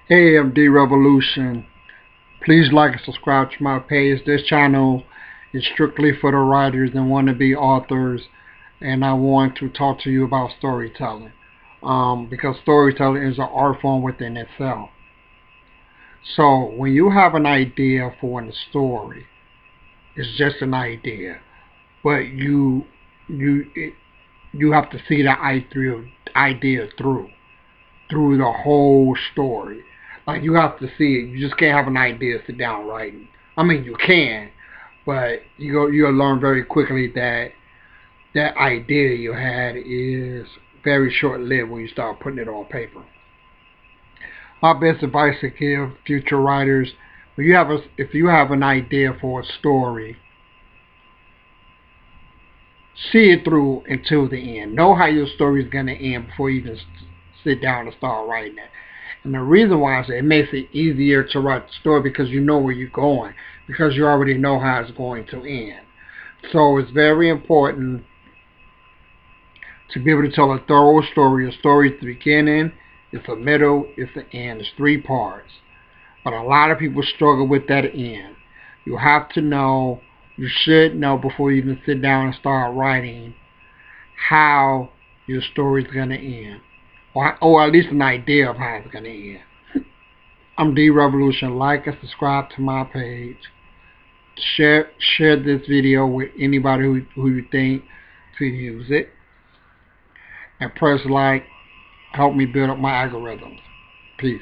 Hey, I'm D Revolution. Please like and subscribe to my page. This channel is strictly for the writers and wannabe authors, and I want to talk to you about storytelling. Because storytelling is an art form within itself. So when you have an idea for a story, it's just an idea, but you you have to see the idea through the whole story. Like you have to see it. You just can't have an idea, sit down writing. I mean, you can, but you'll learn very quickly that that idea you had is very short lived when you start putting it on paper. My best advice to give future writers: if you have an idea for a story, see it through until the end. Know how your story is going to end before you even sit down and start writing it. And the reason why is it makes it easier to write the story because you know where you're going, because you already know how it's going to end. So it's very important to be able to tell a thorough story. A story at the beginning, it's a middle, it's the end. It's three parts. But a lot of people struggle with that end. You have to know, you should know before you even sit down and start writing how your story is going to end. Or at least an idea of how it's going to end. I'm D Revolution. Like and subscribe to my page. Share this video with anybody who you think could use it. And press like. Help me build up my algorithms. Peace.